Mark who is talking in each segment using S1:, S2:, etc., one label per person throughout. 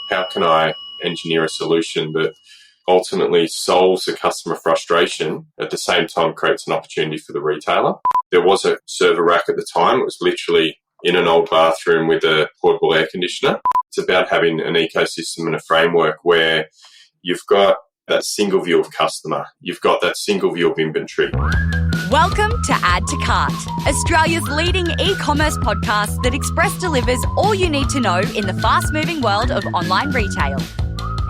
S1: how can I engineer a solution that ultimately solves the customer frustration, at the same time creates an opportunity for the retailer. There was a server rack at the time. It was literally in an old bathroom with a portable air conditioner. It's about having an ecosystem and a framework where you've got that single view of customer. You've got that single view of inventory.
S2: Welcome to Add to Cart, Australia's leading e-commerce podcast that express delivers all you need to know in the fast-moving world of online retail.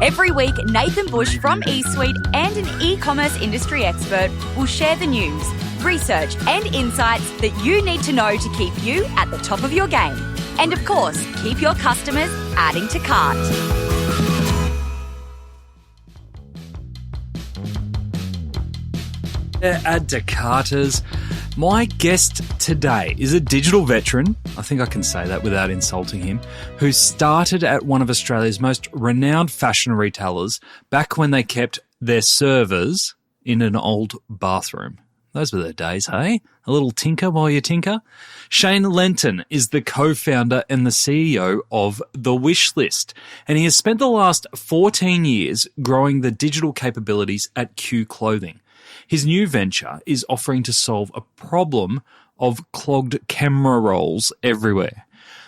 S2: Every week, Nathan Bush from eSuite and an e-commerce industry expert will share the news, research and insights that you need to know to keep you at the top of your game. And of course, keep your customers adding to cart.
S3: Add to carters. My guest today is a digital veteran, I think I can say that without insulting him, who started at one of Australia's most renowned fashion retailers back when they kept their servers in an old bathroom. Those were the days, hey? A little tinker while you tinker. Shane Lenton is the co-founder and the CEO of The Wishlist, and he has spent the last 14 years growing the digital capabilities at Q Clothing. His new venture is offering to solve a problem of clogged camera rolls everywhere.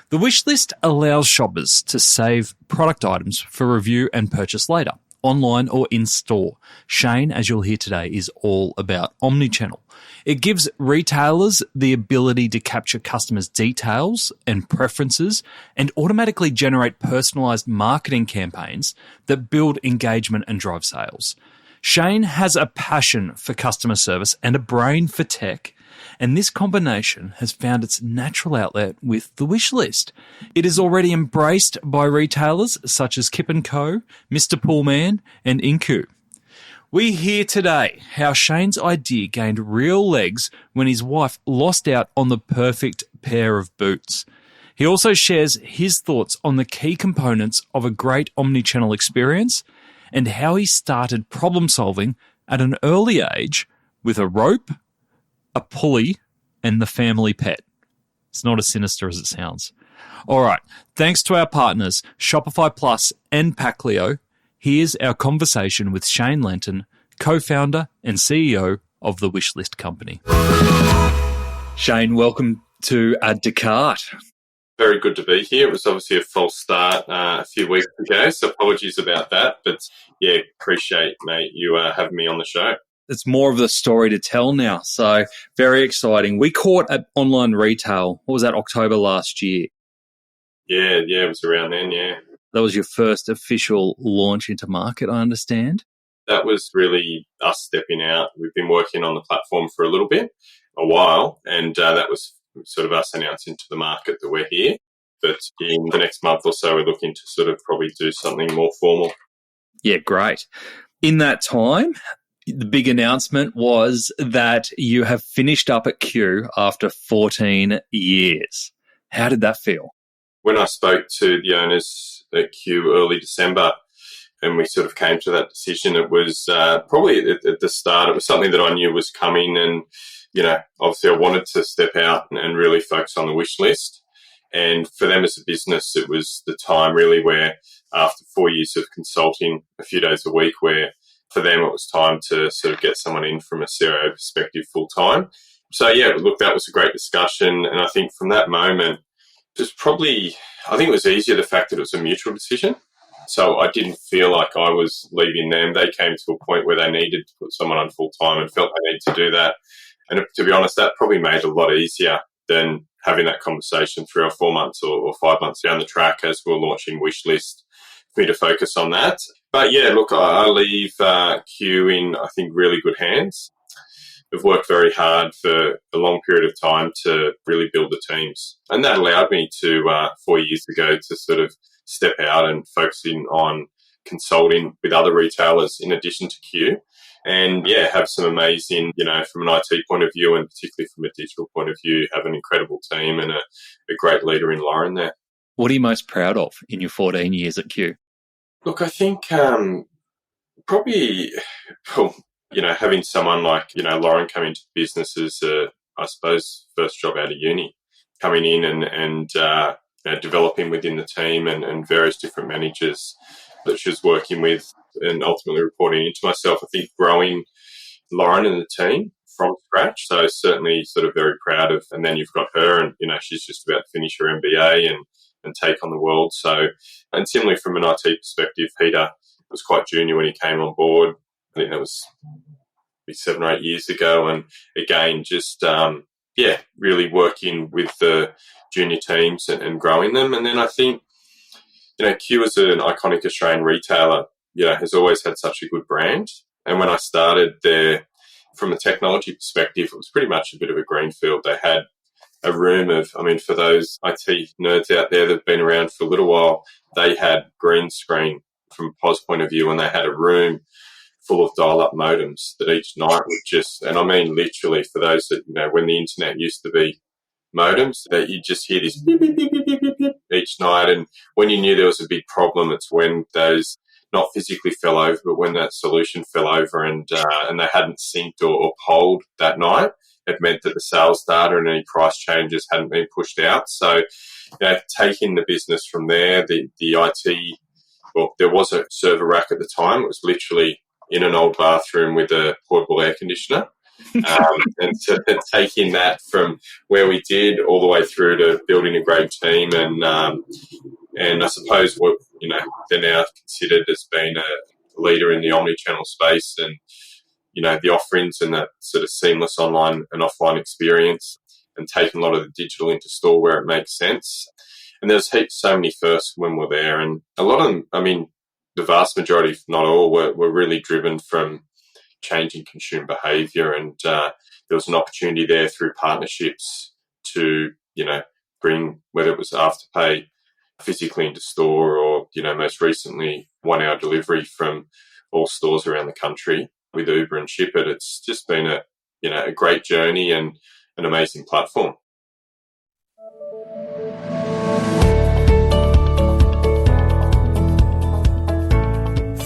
S3: The Wishlist allows shoppers to save product items for review and purchase later, online or in-store. Shane, as you'll hear today, is all about Omnichannel. It gives retailers the ability to capture customers' details and preferences and automatically generate personalised marketing campaigns that build engagement and drive sales. Shane has a passion for customer service and a brain for tech, and this combination has found its natural outlet with The Wishlist. It is already embraced by retailers such as Kip and Co, Mr. Poolman and Incu. We hear today how Shane's idea gained real legs when his wife lost out on the perfect pair of boots. He also shares his thoughts on the key components of a great omnichannel experience and how he started problem solving at an early age with a rope, a pulley, and the family pet. It's not as sinister as it sounds. All right, thanks to our partners, Shopify Plus and Pacleo, here's our conversation with Shane Lenton, co-founder and CEO of The Wishlist Company. Shane, welcome to Add to Cart.
S1: Very good to be here. It was obviously a false start a few weeks ago, so apologies about that. But yeah, appreciate, mate, you having me on the show.
S3: It's more of the story to tell now, so very exciting. We caught at online retail, what was that, October last year?
S1: Yeah, it was around then, yeah.
S3: That was your first official launch into market, I understand?
S1: That was really us stepping out. We've been working on the platform for a while, and that was sort of us announcing to the market that we're here. But in the next month or so, we're looking to sort of probably do something more formal.
S3: Yeah, great. In that time, the big announcement was that you have finished up at Q after 14 years. How did that feel?
S1: When I spoke to the owners at Q early December and we sort of came to that decision, it was probably at the start, it was something that I knew was coming, and obviously I wanted to step out and really focus on the wish list. And for them as a business, it was the time really where after 4 years of consulting a few days a week, where for them it was time to sort of get someone in from a CIO perspective full time. So yeah, look, that was a great discussion. And I think from that moment, I think it was easier the fact that it was a mutual decision. So I didn't feel like I was leaving them. They came to a point where they needed to put someone on full time and felt they needed to do that. And to be honest, that probably made it a lot easier than having that conversation 3 or 4 months or 5 months down the track as we're launching Wishlist, for me to focus on that. But yeah, look, I leave Q in, I think, really good hands. We've worked very hard for a long period of time to really build the teams. And that allowed me to, 4 years ago, to sort of step out and focusing on consulting with other retailers in addition to Q. And yeah, have some amazing, from an IT point of view and particularly from a digital point of view, have an incredible team and a great leader in Lauren there.
S3: What are you most proud of in your 14 years at Q?
S1: Look, I think probably, having someone like, Lauren come into the business as, I suppose, first job out of uni, coming in and developing within the team and various different managers that she was working with and ultimately reporting into myself. I think growing Lauren and the team from scratch. So certainly sort of very proud of, and then you've got her and, she's just about to finish her MBA and take on the world. So, and similarly from an IT perspective, Peter was quite junior when he came on board. I think that was 7 or 8 years ago. And again, just, really working with the junior teams and growing them. And then I think, Q as an iconic Australian retailer, has always had such a good brand. And when I started there, from a technology perspective, it was pretty much a bit of a greenfield. They had a room of, for those IT nerds out there that have been around for a little while, they had green screen from a POS point of view, and they had a room full of dial-up modems that each night would just, and I mean literally for those that, when the internet used to be modems, that you just hear this beep, beep, beep, beep, beep, beep, beep each night. And when you knew there was a big problem, it's when those not physically fell over, but when that solution fell over and they hadn't synced or polled that night, it meant that the sales data and any price changes hadn't been pushed out. So, taking the business from there, the IT, well, there was a server rack at the time. It was literally in an old bathroom with a portable air conditioner. And so taking that from where we did all the way through to building a great team and I suppose what they're now considered as being a leader in the omnichannel space and the offerings and that sort of seamless online and offline experience and taking a lot of the digital into store where it makes sense. And there's so many firsts when we're there, and a lot of them, the vast majority, if not all, were really driven from changing consumer behaviour, and there was an opportunity there through partnerships to bring, whether it was Afterpay physically into store or most recently 1 hour delivery from all stores around the country with Uber and Ship It. It's just been a great journey and an amazing platform.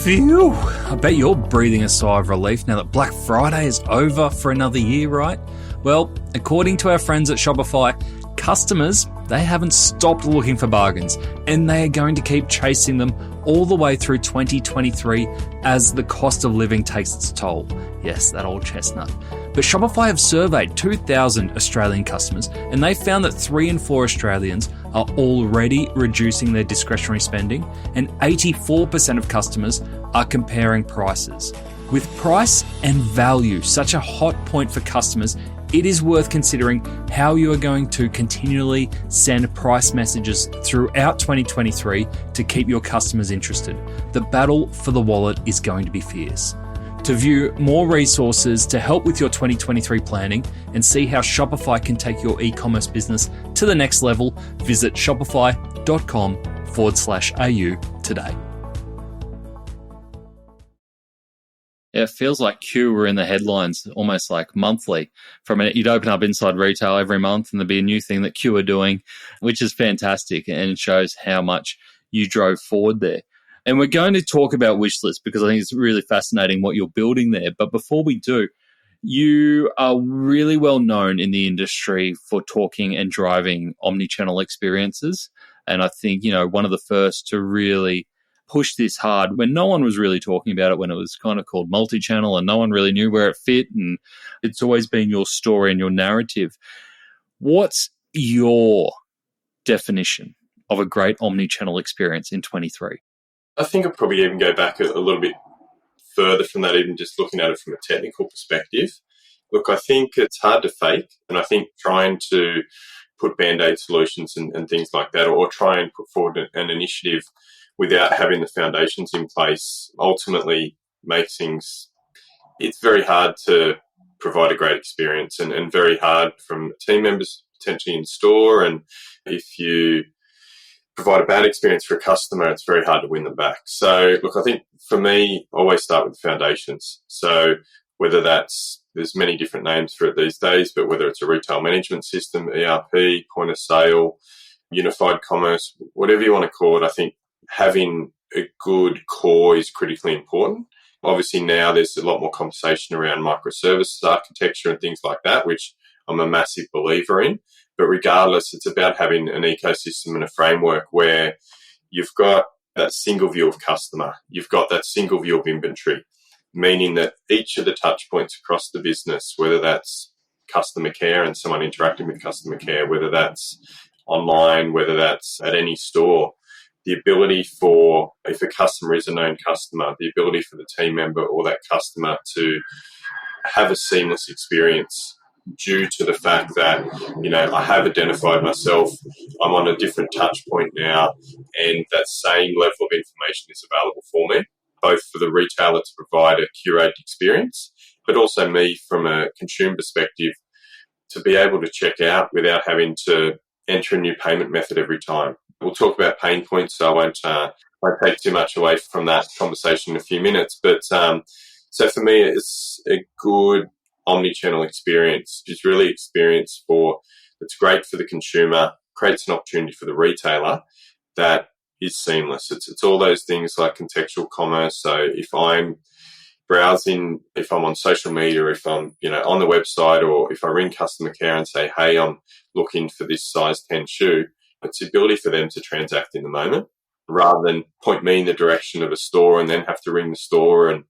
S3: Phew, I bet you're breathing a sigh of relief now that Black Friday is over for another year, right? Well, according to our friends at Shopify, customers, they haven't stopped looking for bargains, and they are going to keep chasing them all the way through 2023 as the cost of living takes its toll. Yes, that old chestnut. But Shopify have surveyed 2,000 Australian customers, and they found that 3 in 4 Australians are already reducing their discretionary spending, and 84% of customers are comparing prices. With price and value such a hot point for customers, it is worth considering how you are going to continually send price messages throughout 2023 to keep your customers interested. The battle for the wallet is going to be fierce. To view more resources to help with your 2023 planning and see how Shopify can take your e-commerce business to the next level, visit shopify.com/au today.
S4: Yeah, it feels like Q were in the headlines almost like monthly. You'd open up Inside Retail every month and there'd be a new thing that Q are doing, which is fantastic and shows how much you drove forward there. And we're going to talk about Wishlist because I think it's really fascinating what you're building there. But before we do, you are really well known in the industry for talking and driving omnichannel experiences. And I think, one of the first to really push this hard when no one was really talking about it, when it was kind of called multi-channel and no one really knew where it fit. And it's always been your story and your narrative. What's your definition of a great omnichannel experience in 23?
S1: I think I'd probably even go back a little bit further from that, even just looking at it from a technical perspective. Look, I think it's hard to fake, and I think trying to put Band-Aid solutions and things like that, or try and put forward an initiative without having the foundations in place, ultimately makes things, it's very hard to provide a great experience and very hard from team members potentially in store. And if you provide a bad experience for a customer, it's very hard to win them back. So, look, I think for me, always start with the foundations. So whether there's many different names for it these days, but whether it's a retail management system, ERP, point of sale, unified commerce, whatever you want to call it, I think having a good core is critically important. Obviously now there's a lot more conversation around microservices architecture and things like that, which I'm a massive believer in. But regardless, it's about having an ecosystem and a framework where you've got that single view of customer, you've got that single view of inventory, meaning that each of the touch points across the business, whether that's customer care and someone interacting with customer care, whether that's online, whether that's at any store, the ability for, if a customer is a known customer, the ability for the team member or that customer to have a seamless experience due to the fact that, I have identified myself, I'm on a different touch point now, and that same level of information is available for me, both for the retailer to provide a curated experience, but also me from a consumer perspective to be able to check out without having to enter a new payment method every time. We'll talk about pain points, so I won't take too much away from that conversation in a few minutes. But so for me, it's a good omnichannel experience. It's really experience it's great for the consumer, creates an opportunity for the retailer that is seamless. It's all those things like contextual commerce. So if I'm browsing, if I'm on social media, if I'm on the website, or if I ring customer care and say, hey, I'm looking for this size 10 shoe, it's the ability for them to transact in the moment rather than point me in the direction of a store and then have to ring the store and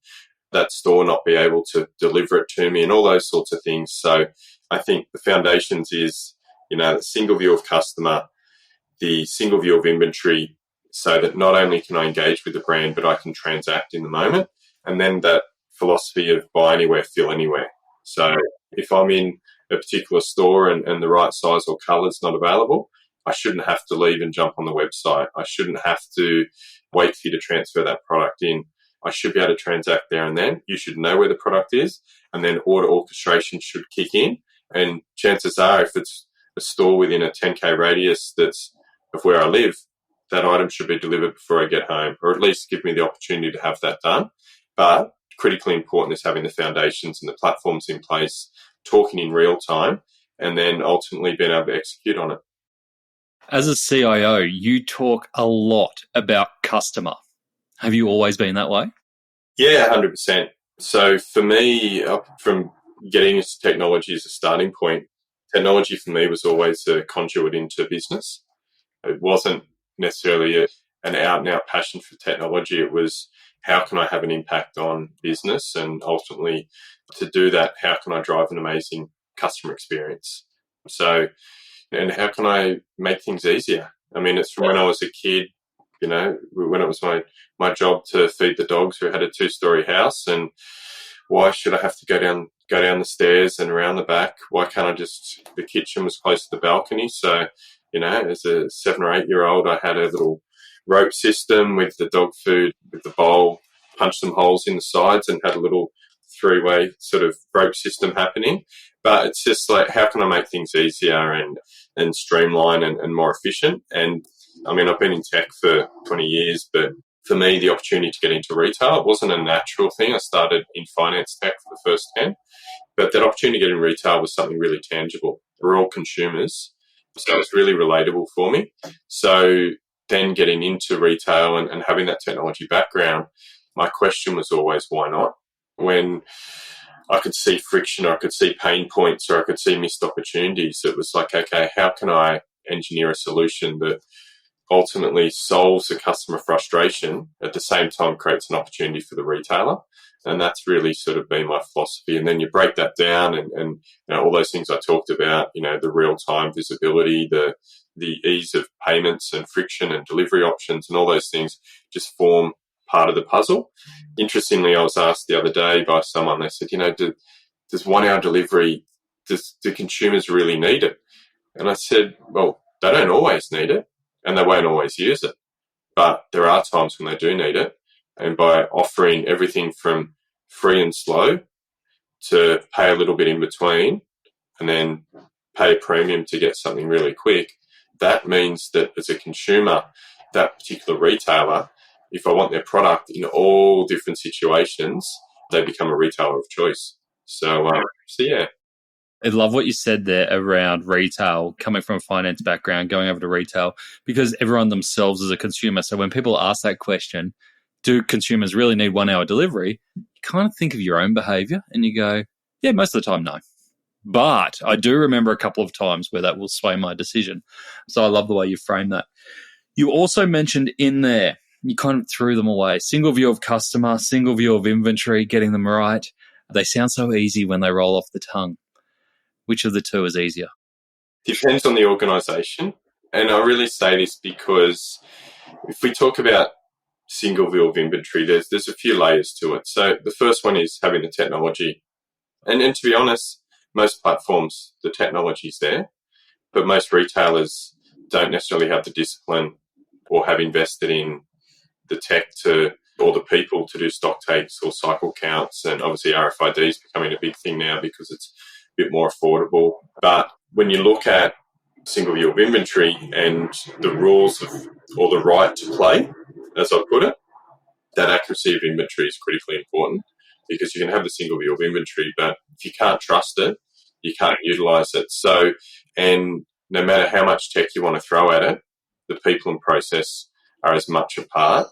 S1: that store not be able to deliver it to me and all those sorts of things. So I think the foundations is, the single view of customer, the single view of inventory, so that not only can I engage with the brand, but I can transact in the moment. And then that philosophy of buy anywhere, fill anywhere. So if I'm in a particular store and the right size or colour is not available, I shouldn't have to leave and jump on the website. I shouldn't have to wait for you to transfer that product in. I should be able to transact there and then. You should know where the product is, and then order orchestration should kick in. And chances are, if it's a store within a 10K radius that's of where I live, that item should be delivered before I get home, or at least give me the opportunity to have that done. But critically important is having the foundations and the platforms in place, talking in real time, and then ultimately being able to execute on it.
S4: As a CIO, you talk a lot about customer. Have you always been that way?
S1: Yeah, 100%. So for me, from getting into technology as a starting point, technology for me was always a conduit into business. It wasn't necessarily an out-and-out passion for technology. It was, how can I have an impact on business? And ultimately, to do that, how can I drive an amazing customer experience? So, and how can I make things easier? I mean, it's from when I was a kid, when it was my job to feed the dogs who had a 2-story house, and why should I have to go down the stairs and around the back? Why can't the kitchen was close to the balcony. So, as a 7 or 8 year old, I had a little rope system with the dog food, with the bowl, punched some holes in the sides and had a little 3-way sort of rope system happening. But it's just like, how can I make things easier and streamline and more efficient? And I mean, I've been in tech for 20 years, but for me, the opportunity to get into retail, it wasn't a natural thing. I started in finance tech for the first 10, but that opportunity to get in retail was something really tangible. We're all consumers, so it was really relatable for me. So then getting into retail and having that technology background, my question was always, why not? When I could see friction, or I could see pain points, or I could see missed opportunities, it was like, okay, how can I engineer a solution that ultimately solves the customer frustration, at the same time creates an opportunity for the retailer? And that's really sort of been my philosophy. And then you break that down and all those things I talked about, the real-time visibility, the ease of payments and friction and delivery options and all those things just form part of the puzzle. Interestingly, I was asked the other day by someone, they said, does 1 hour delivery, do consumers really need it? And I said, well, they don't always need it and they won't always use it, but there are times when they do need it. And by offering everything from free and slow to pay a little bit in between and then pay a premium to get something really quick, that means that as a consumer, that particular retailer, if I want their product in all different situations, they become a retailer of choice. So yeah.
S4: I love what you said there around retail, coming from a finance background, going over to retail, because everyone themselves is a consumer. So when people ask that question, do consumers really need 1 hour delivery? You kind of think of your own behavior and you go, yeah, most of the time, no. But I do remember a couple of times where that will sway my decision. So I love the way you frame that. You also mentioned in there, you kind of threw them away. Single view of customer, single view of inventory, getting them right. They sound so easy when they roll off the tongue. Which of the two is easier?
S1: Depends on the organisation. And I really say this because if we talk about single view of inventory, there's a few layers to it. So the first one is having the technology. And to be honest, most platforms, the technology's there, but most retailers don't necessarily have the discipline or have invested in the tech or the people to do stock takes or cycle counts. And obviously RFID is becoming a big thing now because it's a bit more affordable. But when you look at single view of inventory and the rules or the right to play, as I put it, that accuracy of inventory is critically important, because you can have the single view of inventory, but if you can't trust it, you can't utilize it. So, and no matter how much tech you want to throw at it, the people and process are as much a part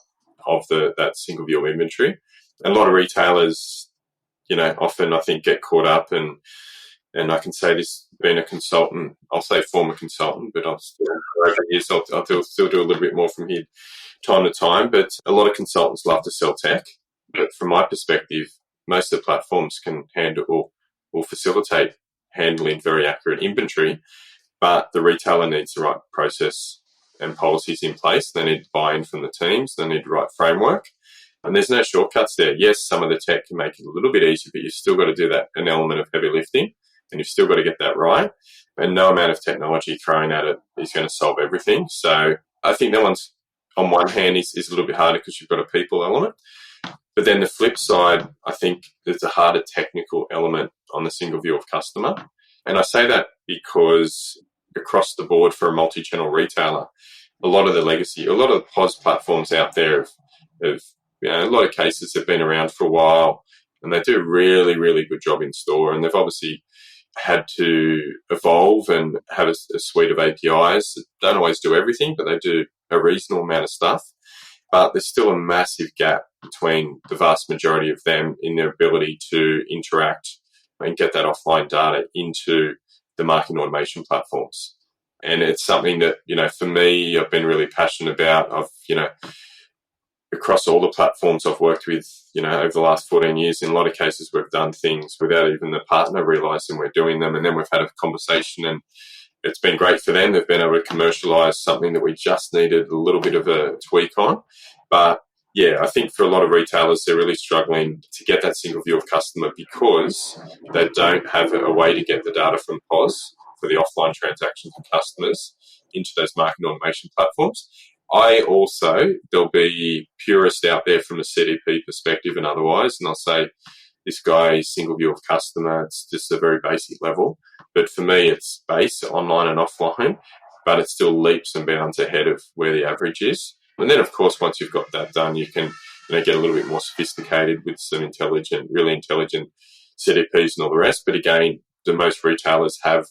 S1: of that single view of inventory. And a lot of retailers, often I think get caught up, and I can say this being a consultant, I'll say former consultant, but I'm still over here, so I'll still do a little bit more from here time to time. But a lot of consultants love to sell tech. But from my perspective, most of the platforms can handle or facilitate handling very accurate inventory, but the retailer needs the right process and policies in place. They need buy-in from the teams. They need the right framework. And there's no shortcuts there. Yes, some of the tech can make it a little bit easier, but you've still got to do an element of heavy lifting, and you've still got to get that right. And no amount of technology thrown at it is going to solve everything. So I think that one's, on one hand, is a little bit harder because you've got a people element. But then the flip side, I think there's a harder technical element on the single view of customer. And I say that because across the board for a multi-channel retailer, a lot of the POS platforms out there have a lot of cases have been around for a while, and they do a really, really good job in store. And they've obviously had to evolve and have a suite of APIs that don't always do everything, but they do a reasonable amount of stuff. But there's still a massive gap between the vast majority of them in their ability to interact and get that offline data into the marketing automation platforms. And it's something that, for me, I've been really passionate about. Across all the platforms I've worked with, over the last 14 years, in a lot of cases, we've done things without even the partner realizing we're doing them. And then we've had a conversation, and it's been great for them. They've been able to commercialize something that we just needed a little bit of a tweak on. But yeah, I think for a lot of retailers, they're really struggling to get that single view of customer because they don't have a way to get the data from POS for the offline transactions of customers into those marketing automation platforms. There'll be purists out there from a CDP perspective and otherwise, and I'll say this guy is single view of customer. It's just a very basic level. But for me, it's base, online and offline, but it still leaps and bounds ahead of where the average is. And then, of course, once you've got that done, you can get a little bit more sophisticated with some really intelligent CDPs and all the rest. But again, the most retailers have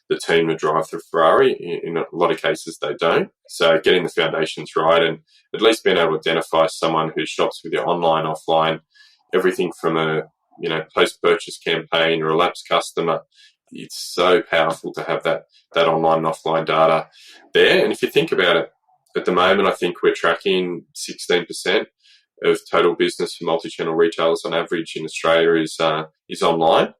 S1: the team to drive the Ferrari. In a lot of cases, they don't. So getting the foundations right and at least being able to identify someone who shops with you online, offline, everything from a post-purchase campaign or a lapsed customer. It's so powerful to have that online and offline data there. And if you think about it, at the moment, I think we're tracking 16% of total business for multi-channel retailers on average in Australia is online.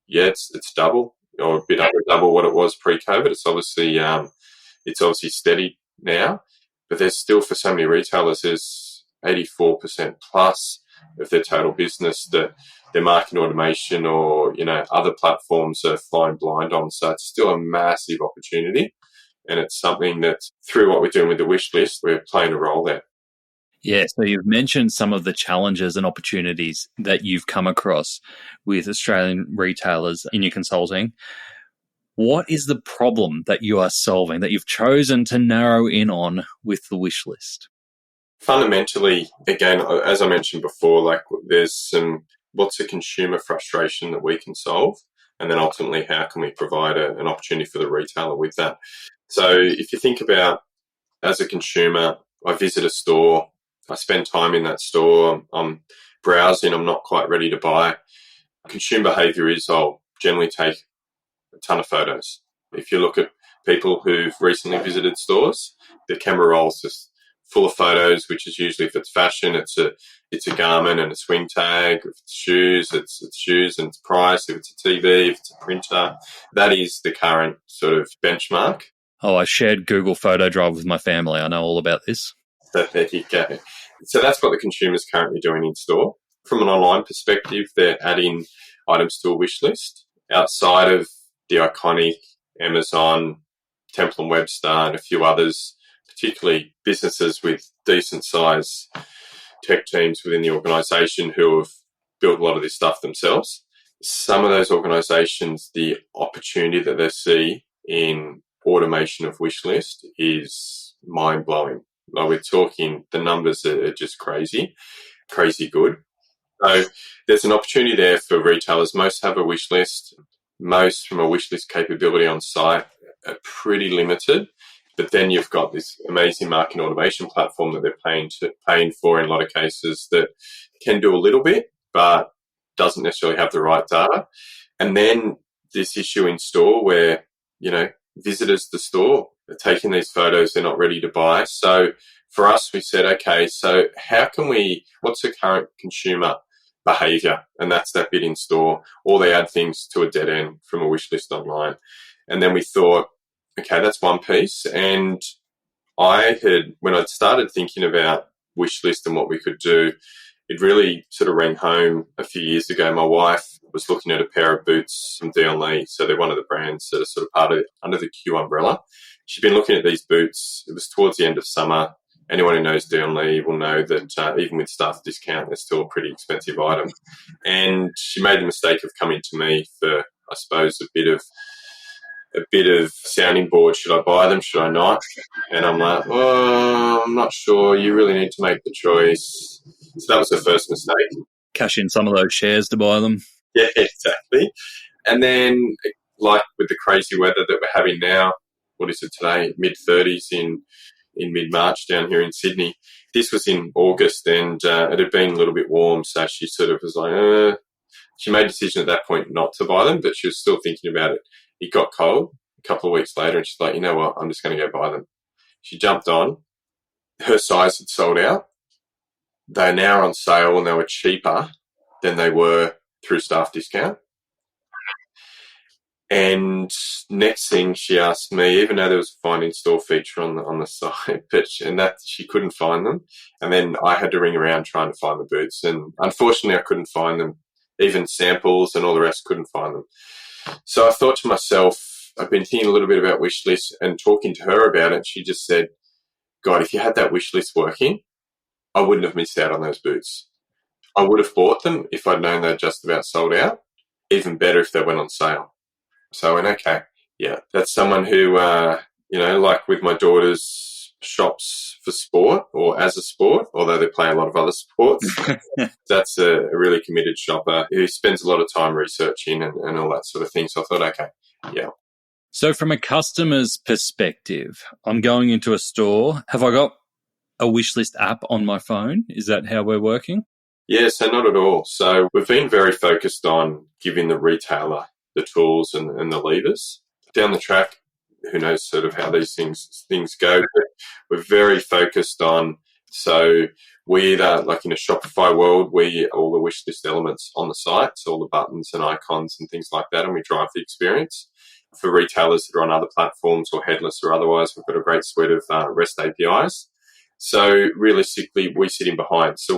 S1: Yeah, it's double or a bit under double what it was pre-COVID. It's obviously steady now, but there's still, for so many retailers, there's 84% plus of their total business that their marketing automation or other platforms are flying blind on. So it's still a massive opportunity, and it's something that through what we're doing with the Wishlist, we're playing a role there.
S4: Yeah, so you've mentioned some of the challenges and opportunities that you've come across with Australian retailers in your consulting. What is the problem that you are solving, that you've chosen to narrow in on with the Wishlist?
S1: Fundamentally, again, as I mentioned before, there's lots of consumer frustration that we can solve, and then ultimately how can we provide an opportunity for the retailer with that. So if you think about, as a consumer, I visit a store, I spend time in that store, I'm browsing, I'm not quite ready to buy. Consumer behaviour is I'll generally take a ton of photos. If you look at people who've recently visited stores, their camera roll's just full of photos, which is usually, if it's fashion, it's a garment and a swing tag. If it's shoes, it's shoes and its price. If it's a TV, if it's a printer, that is the current sort of benchmark.
S4: Oh, I shared Google Photo Drive with my family. I know all about this.
S1: So there you go. So that's what the consumer's currently doing in store. From an online perspective, they're adding items to a wish list outside of the iconic Amazon, Temple & Webster, and a few others, particularly businesses with decent size tech teams within the organisation who have built a lot of this stuff themselves. Some of those organisations, the opportunity that they see in automation of wish list is mind-blowing. Like, we're talking, the numbers are just crazy good. So there's an opportunity there for retailers. Most have a wish list. Most from a wish list capability on site are pretty limited. But then you've got this amazing marketing automation platform that they're paying for in a lot of cases that can do a little bit, but doesn't necessarily have the right data. And then this issue in store where, visitors to the store are taking these photos, they're not ready to buy. So for us, we said, okay, so what's the current consumer behavior? And that's that bit in store, or they add things to a dead end from a wish list online. And then we thought, okay, that's one piece. And when I'd started thinking about wish list and what we could do, it really sort of rang home a few years ago. My wife was looking at a pair of boots from Dion Lee. So they're one of the brands that are sort of under the Q umbrella. She'd been looking at these boots. It was towards the end of summer. Anyone who knows Dion Lee will know that even with staff discount, they're still a pretty expensive item. And she made the mistake of coming to me for, I suppose, a bit of sounding board. Should I buy them? Should I not? And I'm like, I'm not sure. You really need to make the choice. So that was the first mistake.
S4: Cash in some of those shares to buy them.
S1: Yeah, exactly. And then, like with the crazy weather that we're having now, what is it today? Mid-30s in mid-March down here in Sydney. This was in August, and it had been a little bit warm, so she sort of was like, she made a decision at that point not to buy them, but she was still thinking about it. It got cold a couple of weeks later, and she's like, you know what, I'm just going to go buy them. She jumped on. Her size had sold out. They're now on sale, and they were cheaper than they were through staff discount. And next thing she asked me, even though there was a find in store feature on the site, and that she couldn't find them. And then I had to ring around trying to find the boots. And unfortunately, I couldn't find them. Even samples and all the rest, couldn't find them. So I thought to myself, I've been thinking a little bit about wish lists and talking to her about it. She just said, God, if you had that wish list working, I wouldn't have missed out on those boots. I would have bought them if I'd known they're just about sold out. Even better if they went on sale. So I went, okay, yeah, that's someone who, like with my daughter's shops for sport or as a sport, although they play a lot of other sports. That's a really committed shopper who spends a lot of time researching and all that sort of thing. So I thought, okay, yeah.
S4: So from a customer's perspective, I'm going into a store. Have I got a wish list app on my phone? Is that how we're working?
S1: Yeah, so not at all. So we've been very focused on giving the retailer the tools and the levers. Down the track, who knows sort of how these things go, but we're very focused on, so we either, like in a Shopify world, all the wish list elements on the site, so all the buttons and icons and things like that, and we drive the experience. For retailers that are on other platforms or headless or otherwise, we've got a great suite of REST APIs. So realistically, we sit in behind. So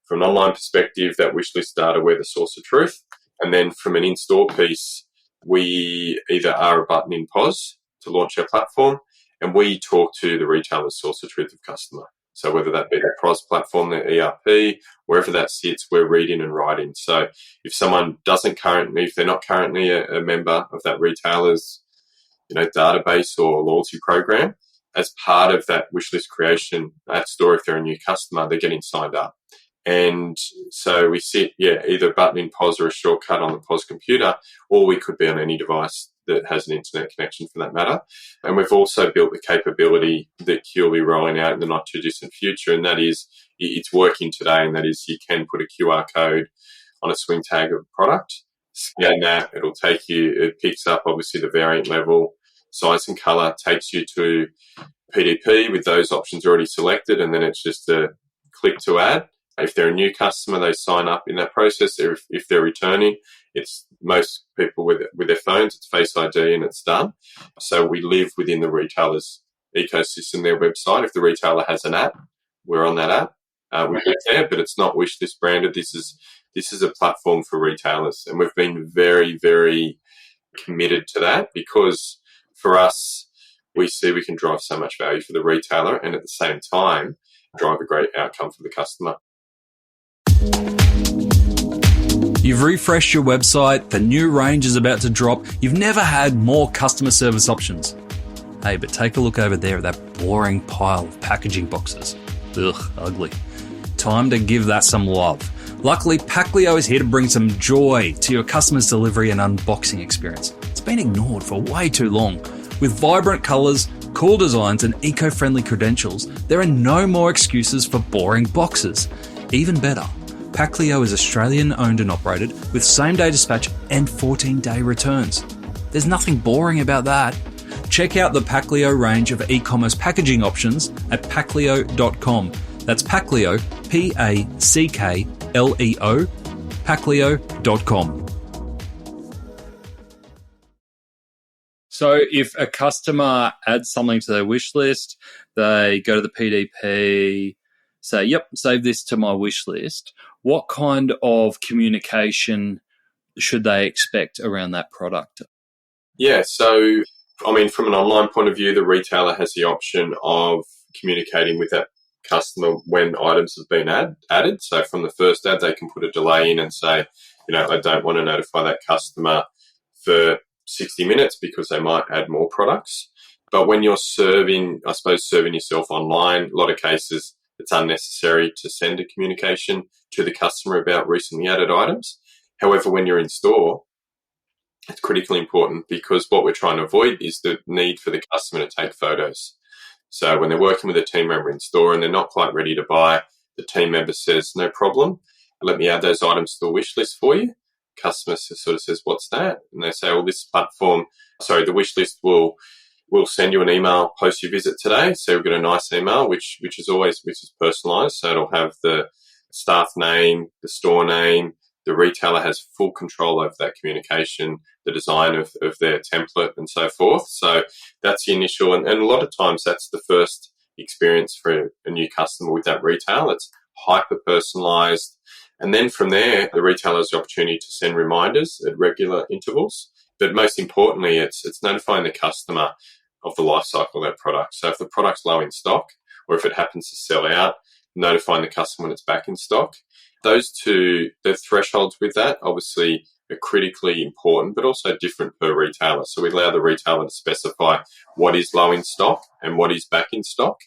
S1: from an online perspective, that wish list data, we're the source of truth. And then from an in-store piece, we either are a button in POS to launch our platform, and we talk to the retailer's source of truth of customer. So whether that be the POS platform, the ERP, wherever that sits, we're reading and writing. So if someone if they're not currently a member of that retailer's, database or loyalty program, as part of that wish list creation at store, if they're a new customer, they're getting signed up. And so we sit, either a button in POS or a shortcut on the POS computer, or we could be on any device that has an internet connection for that matter. And we've also built the capability that Q will be rolling out in the not too distant future, and that is, it's working today, and that is you can put a QR code on a swing tag of a product, scan that. It'll take you, it picks up obviously the variant level, size and color, takes you to PDP with those options already selected, and then it's just a click to add. If they're a new customer, they sign up in that process. If they're returning, it's most people with their phones, it's Face ID and it's done. So we live within the retailer's ecosystem, their website. If the retailer has an app, we're on that app. We live there, but it's not Wishlist branded. This is a platform for retailers, and we've been very, very committed to that because for us, we see we can drive so much value for the retailer and at the same time drive a great outcome for the customer.
S3: You've refreshed your website, the new range is about to drop, you've never had more customer service options. Hey, but take a look over there at that boring pile of packaging boxes. Ugh, ugly. Time to give that some love. Luckily, Packlio is here to bring some joy to your customer's delivery and unboxing experience. It's been ignored for way too long. With vibrant colours, cool designs and eco-friendly credentials, there are no more excuses for boring boxes. Even better, Packlio is Australian owned and operated with same-day dispatch and 14-day returns. There's nothing boring about that. Check out the Packlio range of e-commerce packaging options at packlio.com. That's Packlio, Packleo, packlio.com.
S4: So if a customer adds something to their wish list, they go to the PDP, say, yep, save this to my wish list, what kind of communication should they expect around that product?
S1: Yeah, so, I mean, from an online point of view, the retailer has the option of communicating with that customer when items have been added. So from the first ad, they can put a delay in and say, I don't want to notify that customer for 60 minutes because they might add more products. But when you're serving yourself online, a lot of cases it's unnecessary to send a communication to the customer about recently added items. However, when you're in store, it's critically important because what we're trying to avoid is the need for the customer to take photos. So when they're working with a team member in store and they're not quite ready to buy, the team member says, no problem, let me add those items to the wish list for you. Customer sort of says, what's that? And they say, well, the wish list will send you an email post your visit today. So we've got a nice email, which is personalised. So it'll have the staff name, the store name. The retailer has full control over that communication, the design of their template and so forth. So that's the initial, and a lot of times that's the first experience for a new customer with that retail. It's hyper-personalised. And then from there, the retailer has the opportunity to send reminders at regular intervals. But most importantly, it's notifying the customer of the life cycle of that product. So if the product's low in stock or if it happens to sell out, notifying the customer when it's back in stock. Those two, the thresholds with that obviously are critically important, but also different per retailer. So we allow the retailer to specify what is low in stock and what is back in stock.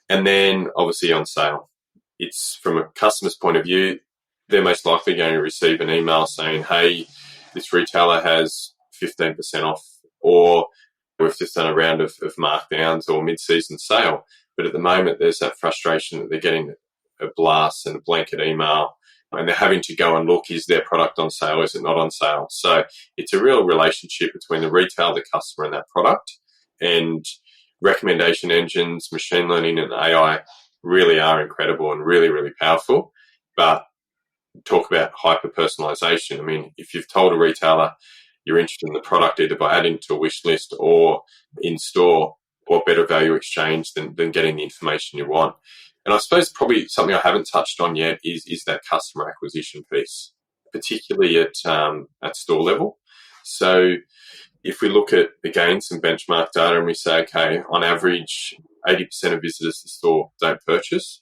S1: And then obviously on sale. It's from a customer's point of view, they're most likely going to receive an email saying, hey, this retailer has 15% off, or we've just done a round of markdowns or mid-season sale. But at the moment, there's that frustration that they're getting a blast and a blanket email and they're having to go and look, is their product on sale, is it not on sale? So it's a real relationship between the retailer, the customer and that product. And recommendation engines, machine learning and AI really are incredible and really, really powerful. But talk about hyper-personalization. I mean, if you've told a retailer you're interested in the product either by adding to a wish list or in store, what better value exchange than getting the information you want? And I suppose probably something I haven't touched on yet is that customer acquisition piece, particularly at store level. So if we look at, again, some benchmark data and we say, okay, on average, 80% of visitors to the store don't purchase.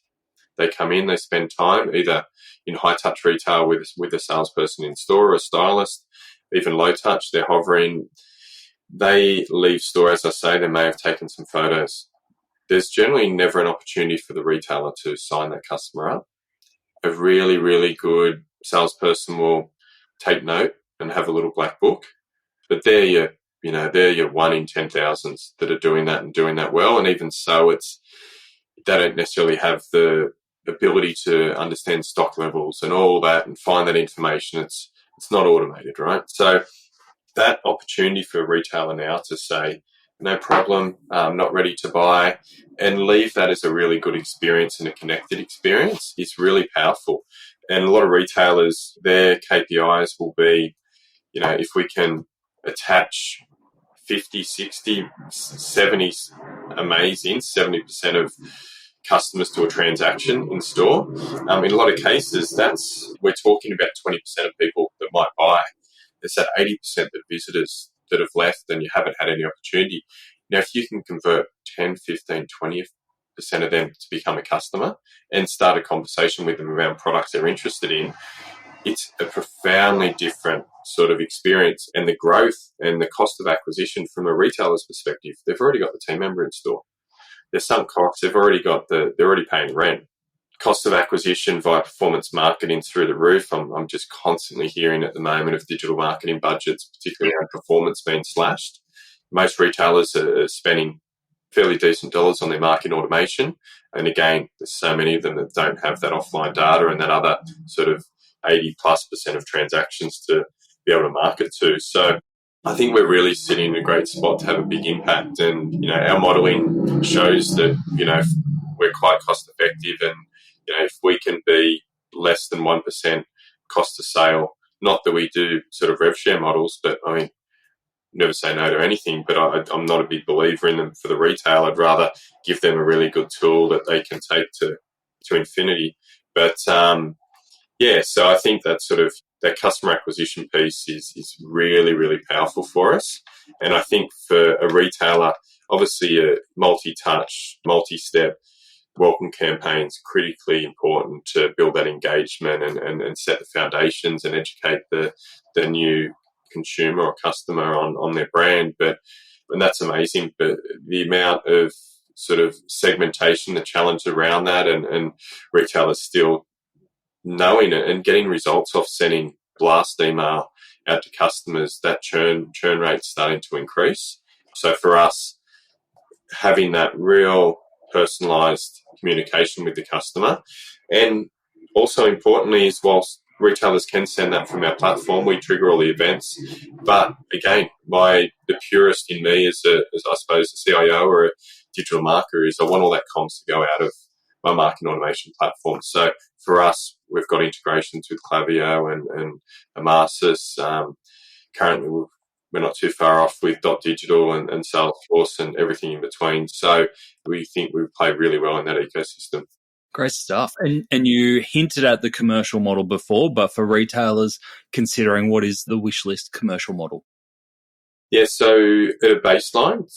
S1: They come in, they spend time either in high-touch retail with a salesperson in store or a stylist, even low-touch, they're hovering. They leave store, as I say, they may have taken some photos. There's generally never an opportunity for the retailer to sign that customer up. A really, really good salesperson will take note and have a little black book. But they're your 1 in 10,000 that are doing that and doing that well. And even so, they don't necessarily have the ability to understand stock levels and all that and find that information. It's It's not automated, right? So that opportunity for a retailer now to say, no problem, I'm not ready to buy, and leave that as a really good experience and a connected experience is really powerful. And a lot of retailers, their KPIs will be, if we can attach 50, 60, 70, amazing, 70% of customers to a transaction in store. In a lot of cases, we're talking about 20% of people that might buy. There's that 80% of visitors that have left and you haven't had any opportunity. Now, if you can convert 10, 15, 20% of them to become a customer and start a conversation with them around products they're interested in, it's a profoundly different sort of experience. And the growth and the cost of acquisition from a retailer's perspective, they've already got the team member in store. There's some costs, they're already paying rent. Cost of acquisition via performance marketing through the roof. I'm just constantly hearing at the moment of digital marketing budgets, particularly around performance, being slashed. Most retailers are spending fairly decent dollars on their marketing automation. And again, there's so many of them that don't have that offline data and that other sort of 80+% of transactions to be able to market to. So I think we're really sitting in a great spot to have a big impact. And, our modelling shows that, we're quite cost effective. And, if we can be less than 1% cost of sale, not that we do sort of rev share models, but I mean, never say no to anything, but I'm not a big believer in them for the retail. I'd rather give them a really good tool that they can take to infinity. But, so I think that sort of that customer acquisition piece is really, really powerful for us. And I think for a retailer, obviously a multi-touch, multi-step welcome campaigns critically important to build that engagement and set the foundations and educate the new consumer or customer on their brand. And that's amazing. But the amount of sort of segmentation, the challenge around that, and retailers still knowing it and getting results off sending blast email out to customers, that churn rate's starting to increase. So for us, having that real personalised communication with the customer, and also importantly is whilst retailers can send that from our platform, we trigger all the events. But again, the purist in me as I suppose a CIO or a digital marketer is I want all that comms to go out of my marketing automation platform. So for us, we've got integrations with Klaviyo and Amasis. Currently, we're not too far off with .digital and Salesforce and everything in between. So we think we play really well in that ecosystem.
S3: Great stuff. And you hinted at the commercial model before, but for retailers considering, what is the Wishlist commercial model?
S1: Yeah, so at a baseline,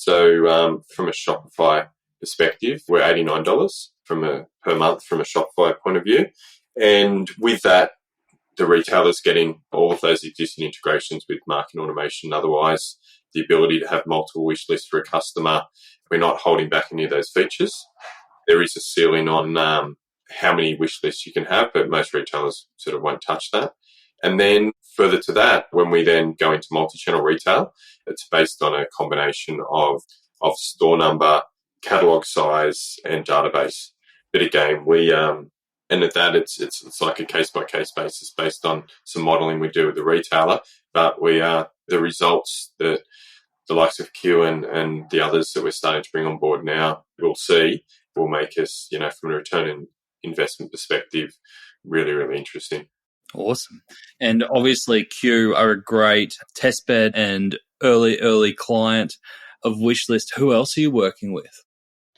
S1: from a Shopify perspective, we're $89 per month from a Shopify point of view. And with that, the retailer's getting all of those existing integrations with marketing automation. Otherwise, the ability to have multiple wish lists for a customer. We're not holding back any of those features. There is a ceiling on how many wish lists you can have, but most retailers sort of won't touch that. And then further to that, when we then go into multi-channel retail, it's based on a combination of store number, catalog size, and database. But again, and at that, it's like a case-by-case basis based on some modelling we do with the retailer. But the results that the likes of Q and the others that we're starting to bring on board now will make us, from a return on investment perspective, really, really interesting.
S3: Awesome. And obviously Q are a great testbed and early client of Wishlist. Who else are you working with?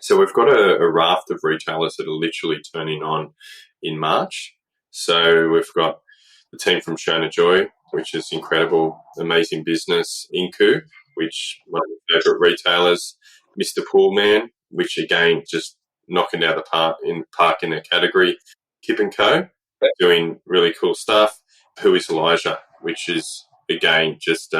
S1: So we've got a raft of retailers that are literally turning on in March. So we've got the team from Shona Joy, which is incredible, amazing business. Incu, which one of my favourite retailers. Mr. Poolman, which again, just knocking out the park in their category. Kip and Co, doing really cool stuff. Who is Elijah, which is again just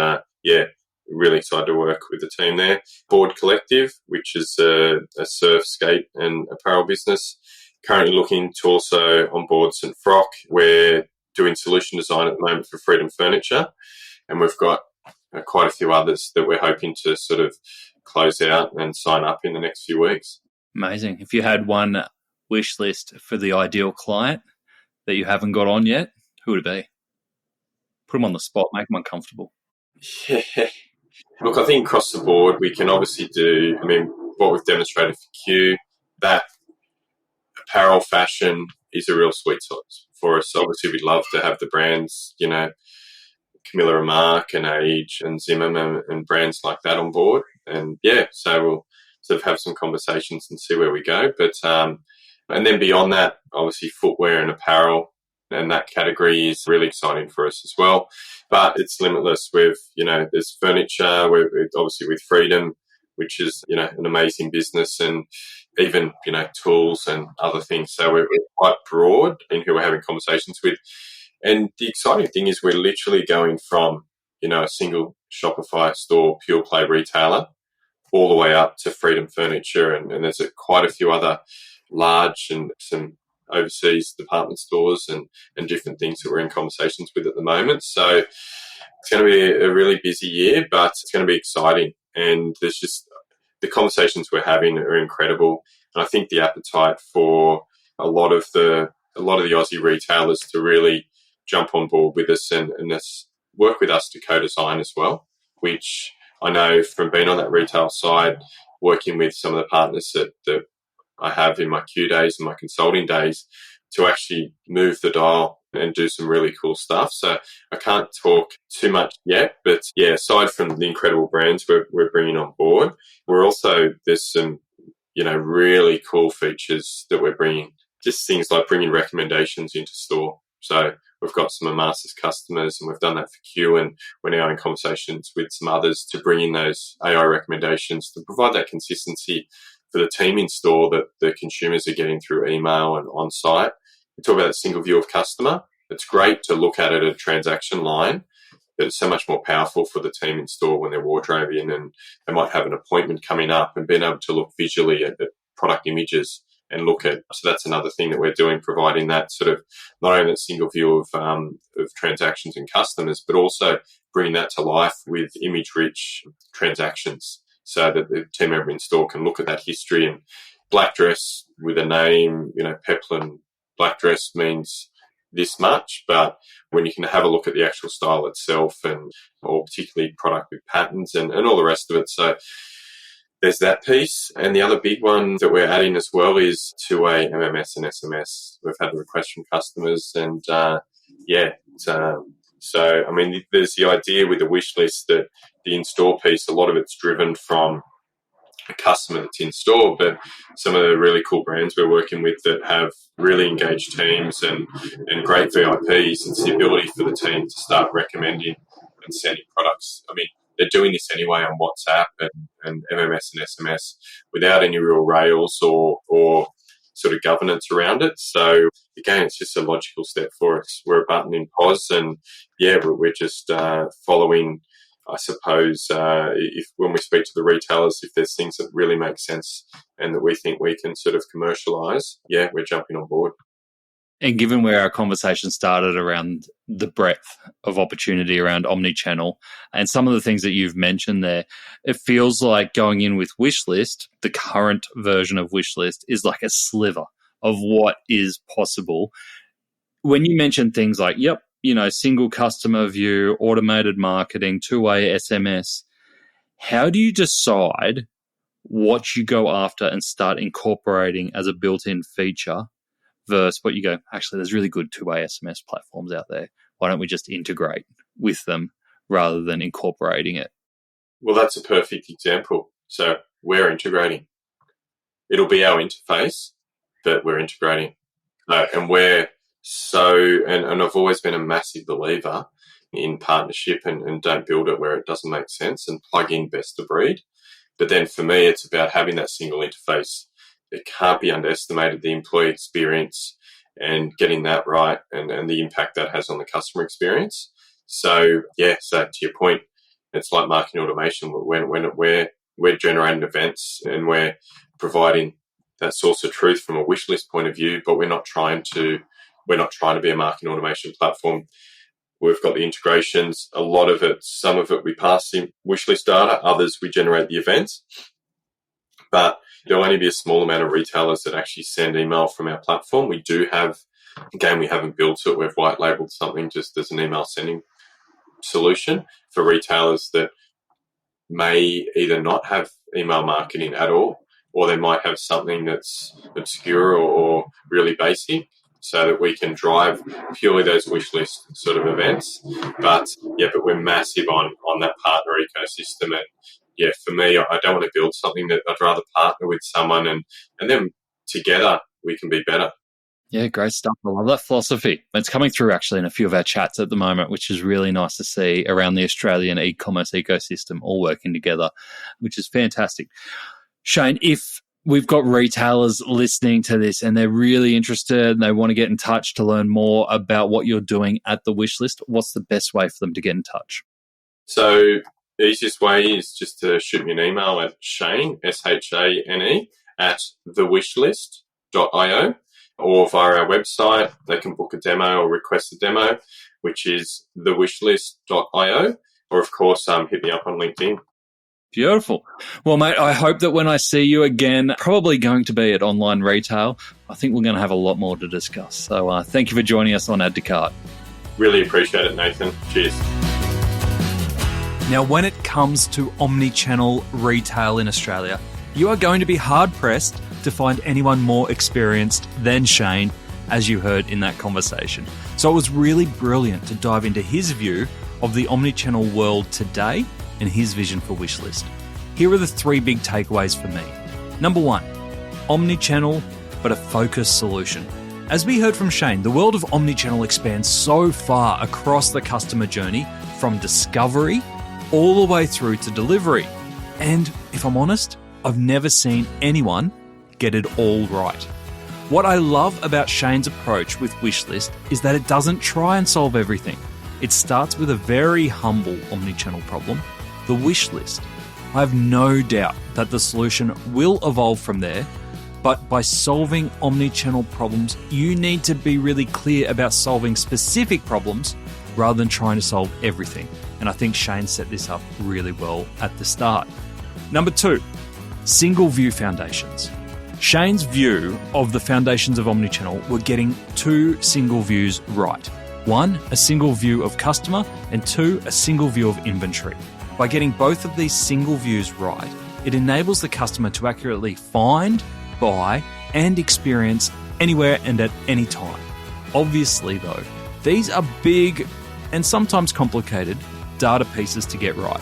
S1: really excited to work with the team there. Board Collective, which is a surf, skate and apparel business. Currently looking to also onboard St. Frock. We're doing solution design at the moment for Freedom Furniture, and we've got quite a few others that we're hoping to sort of close out and sign up in the next few weeks.
S3: Amazing. If you had one wish list for the ideal client that you haven't got on yet, who would it be?
S4: Put them on the spot, make them uncomfortable.
S1: Yeah. Look, I think across the board, we can obviously do, what we've demonstrated for Q, that apparel fashion is a real sweet spot for us. Obviously, we'd love to have the brands, Camilla and Mark and Age and Zimmerman and brands like that on board. And so we'll sort of have some conversations and see where we go. But, and then beyond that, obviously footwear and apparel and that category is really exciting for us as well. But it's limitless with, there's furniture, obviously with Freedom, which is, an amazing business, and even, tools and other things. So we're quite broad in who we're having conversations with. And the exciting thing is we're literally going from, a single Shopify store, pure play retailer, all the way up to Freedom Furniture. And there's quite a few other large and some overseas department stores and different things that we're in conversations with at the moment. So it's going to be a really busy year, but it's going to be exciting. And there's just the conversations we're having are incredible. And I think the appetite for a lot of the Aussie retailers to really jump on board with us and work with us to co-design as well, which I know from being on that retail side, working with some of the partners that I have in my Q days and my consulting days, to actually move the dial and do some really cool stuff. So I can't talk too much yet, but aside from the incredible brands we're bringing on board, there's some, really cool features that we're bringing, just things like bringing recommendations into store. So we've got some of Masters customers, and we've done that for Q, and we're now in conversations with some others to bring in those AI recommendations to provide that consistency for the team in store that the consumers are getting through email and on site. We talk about that single view of customer. It's great to look at it at a transaction line, but it's so much more powerful for the team in store when they're wardrobing and they might have an appointment coming up, and being able to look visually at the product images and look at. So that's another thing that we're doing, providing that sort of not only that single view of transactions and customers, but also bringing that to life with image-rich transactions, so that the team member in store can look at that history. And black dress with a name, Peplin black dress means this much, but when you can have a look at the actual style itself, or particularly product with patterns and all the rest of it. So there's that piece. And the other big one that we're adding as well is two-way MMS and SMS. We've had requests from customers, and there's the idea with the wish list that the in-store piece, a lot of it's driven from a customer that's in store, but some of the really cool brands we're working with that have really engaged teams and great VIPs, and the ability for the team to start recommending and sending products. They're doing this anyway on WhatsApp and MMS and SMS without any real rails or sort of governance around it. So again, it's just a logical step for us. We're a button in POS, and we're just following, I suppose, if when we speak to the retailers, if there's things that really make sense and that we think we can sort of commercialise, we're jumping on board.
S4: And given where our conversation started around the breadth of opportunity around Omnichannel and some of the things that you've mentioned there, it feels like going in with Wishlist, the current version of Wishlist, is like a sliver of what is possible. When you mention things like, single customer view, automated marketing, two-way SMS, how do you decide what you go after and start incorporating as a built-in feature versus what you go, actually, there's really good two-way SMS platforms out there. Why don't we just integrate with them rather than incorporating it?
S1: Well, that's a perfect example. So we're integrating. It'll be our interface, but we're integrating. And we're and I've always been a massive believer in partnership and don't build it where it doesn't make sense, and plug in best of breed. But then for me, it's about having that single interface. It can't be underestimated, the employee experience and getting that right, and the impact that has on the customer experience. So to your point, it's like marketing automation. When we're generating events and we're providing that source of truth from a wish list point of view, but we're not trying to be a marketing automation platform. We've got the integrations. A lot of it, some of it we pass in wish list data, others we generate the events. But there'll only be a small amount of retailers that actually send email from our platform. We do have, again, we haven't built it. We've white labeled something just as an email sending solution for retailers that may either not have email marketing at all, or they might have something that's obscure or really basic, so that we can drive purely those wish list sort of events. But we're massive on that partner ecosystem. And for me, I don't want to build something that I'd rather partner with someone and then together we can be better.
S4: Yeah, great stuff. I love that philosophy. It's coming through actually in a few of our chats at the moment, which is really nice to see around the Australian e-commerce ecosystem all working together, which is fantastic. Shane, if we've got retailers listening to this and they're really interested and they want to get in touch to learn more about what you're doing at The Wishlist, what's the best way for them to get in touch?
S1: So the easiest way is just to shoot me an email at Shane, SHANE, at thewishlist.io, or via our website. They can book a demo or request a demo, which is thewishlist.io, or of course, hit me up on LinkedIn.
S4: Beautiful. Well, mate, I hope that when I see you again, probably going to be at Online Retail, I think we're going to have a lot more to discuss. So thank you for joining us on Add to Cart.
S1: Really appreciate it, Nathan. Cheers.
S3: Now, when it comes to omnichannel retail in Australia, you are going to be hard-pressed to find anyone more experienced than Shane, as you heard in that conversation. So it was really brilliant to dive into his view of the omnichannel world today and his vision for Wishlist. Here are the 3 big takeaways for me. Number 1, omnichannel, but a focused solution. As we heard from Shane, the world of omnichannel expands so far across the customer journey, from discovery all the way through to delivery. And if I'm honest, I've never seen anyone get it all right. What I love about Shane's approach with Wishlist is that it doesn't try and solve everything. It starts with a very humble omnichannel problem, the wish list. I have no doubt that the solution will evolve from there, but by solving omnichannel problems, you need to be really clear about solving specific problems rather than trying to solve everything. And I think Shane set this up really well at the start. Number 2, single view foundations. Shane's view of the foundations of omnichannel were getting 2 single views right. 1, a single view of customer, and 2, a single view of inventory. By getting both of these single views right, it enables the customer to accurately find, buy, and experience anywhere and at any time. Obviously, though, these are big and sometimes complicated data pieces to get right.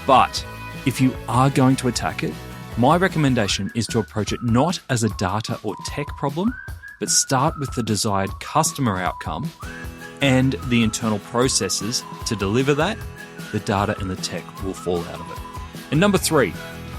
S3: But if you are going to attack it, my recommendation is to approach it not as a data or tech problem, but start with the desired customer outcome and the internal processes to deliver that. The data and the tech will fall out of it. And number 3,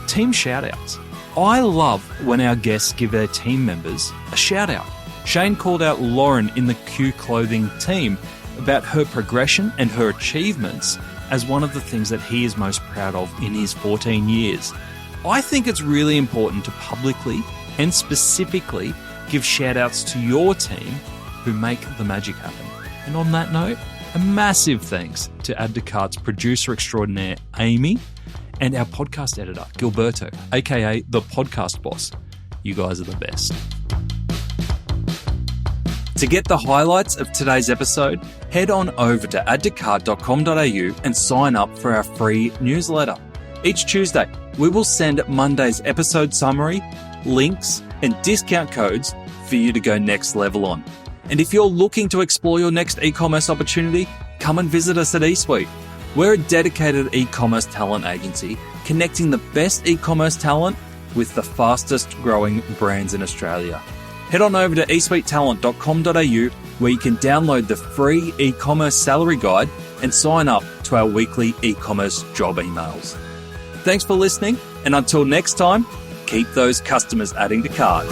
S3: team shout-outs. I love when our guests give their team members a shout-out. Shane called out Lauren in the Q Clothing team about her progression and her achievements as one of the things that he is most proud of in his 14 years. I think it's really important to publicly and specifically give shout-outs to your team who make the magic happen. And on that note, a massive thanks to Add to Cart's producer extraordinaire, Amy, and our podcast editor, Gilberto, aka the podcast boss. You guys are the best. To get the highlights of today's episode, head on over to addtocart.com.au and sign up for our free newsletter. Each Tuesday, we will send Monday's episode summary, links, and discount codes for you to go next level on. And if you're looking to explore your next e-commerce opportunity, come and visit us at eSuite. We're a dedicated e-commerce talent agency connecting the best e-commerce talent with the fastest growing brands in Australia. Head on over to eSuitetalent.com.au where you can download the free e-commerce salary guide and sign up to our weekly e-commerce job emails. Thanks for listening, and until next time, keep those customers adding to cart.